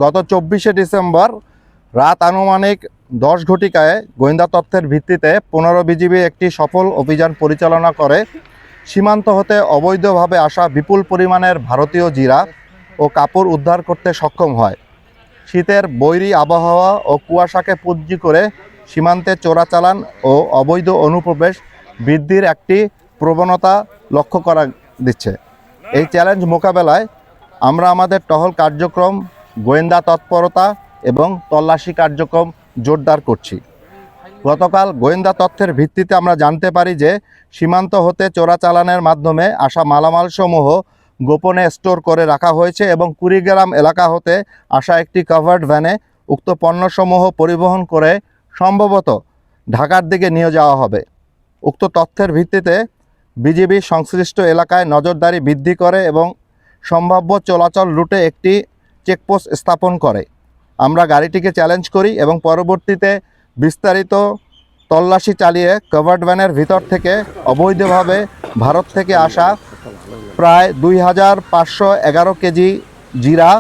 গত 24শে ডিসেম্বর রাত আনুমানিক 10 ঘটিকায় গোয়েন্দা তথ্যের ভিত্তিতে 15 বিজিবি একটি সফল অভিযান পরিচালনা করে সীমান্ত হতে অবৈধভাবে আসা বিপুল পরিমাণের ভারতীয় জিরা ও কাপড় উদ্ধার করতে সক্ষম হয়। শীতের বৈরী আবহাওয়া ও কুয়াশাকে পুঁজি করে সীমান্তে চোরাচালান ও অবৈধ অনুপ্রবেশ বৃদ্ধির একটি প্রবণতা লক্ষ্য করা দিচ্ছে। এই চ্যালেঞ্জ মোকাবেলায় আমরা আমাদের টহল কার্যক্রম, গোয়েন্দা তৎপরতা এবং তল্লাশি কার্যক্রম জোরদার করছি। গতকাল গোয়েন্দা তথ্যের ভিত্তিতে আমরা জানতে পারি যে সীমান্ত হতে চোরাচালানের মাধ্যমে আসা মালামালসমূহ গোপনে স্টোর করে রাখা হয়েছে এবং কুড়িগ্রাম এলাকা হতে আসা একটি কাভার্ড ভ্যানে উক্ত পণ্যসমূহ পরিবহন করে সম্ভবত ঢাকার দিকে নিয়ে যাওয়া হবে। উক্ত তথ্যের ভিত্তিতে বিজিবি সংশ্লিষ্ট এলাকায় নজরদারি বৃদ্ধি করে এবং সম্ভাব্য চলাচল রুটে একটি চেকপোস্ট স্থাপন করে। আমরা গাড়িটিকে চ্যালেঞ্জ করি এবং পরবর্তীতে বিস্তারিত তল্লাশি চালিয়ে কাভার্ড ভ্যানের ভিতর থেকে অবৈধভাবে ভারত থেকে আসা প্রায় 2511 কেজি জিরা,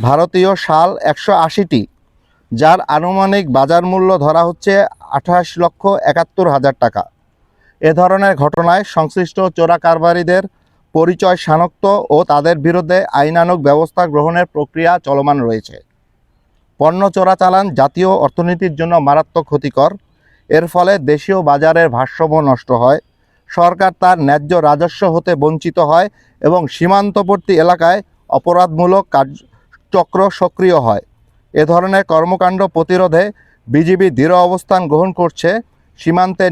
ভারতীয় শাল 180টি, যার আনুমানিক বাজার মূল্য ধরা হচ্ছে 28,71,000 টাকা। এ ধরনের ঘটনায় সংশ্লিষ্ট চোরা কারবারিদের পরিচয় শনাক্ত ও তাদের বিরুদ্ধে আইনানুগ ব্যবস্থা গ্রহণের প্রক্রিয়া চলমান রয়েছে। পণ্য চোরাচালান জাতীয় অর্থনীতির জন্য মারাত্মক ক্ষতিকর। এর ফলে দেশীয় বাজারের ভারসাম্য নষ্ট হয়, সরকার তার ন্যায্য রাজস্ব হতে বঞ্চিত হয় এবং সীমান্তবর্তী এলাকায় অপরাধমূলক কার্যচক্র সক্রিয় হয়। এ ধরনের কর্মকাণ্ড প্রতিরোধে বিজিবি দৃঢ় অবস্থান গ্রহণ করছে। সীমান্তে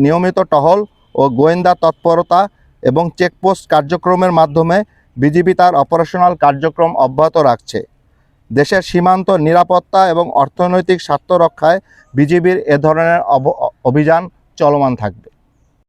নিয়মিত টহল ও গোয়েন্দা তৎপরতা এবং চেকপোস্ট কার্যক্রমের মাধ্যমে বিজিবি তার অপারেশনাল কার্যক্রম অব্যাহত রাখছে। দেশের সীমান্ত নিরাপত্তা এবং অর্থনৈতিক স্বার্থ রক্ষায় বিজিবির এ ধরনের অভিযান চলমান থাকবে।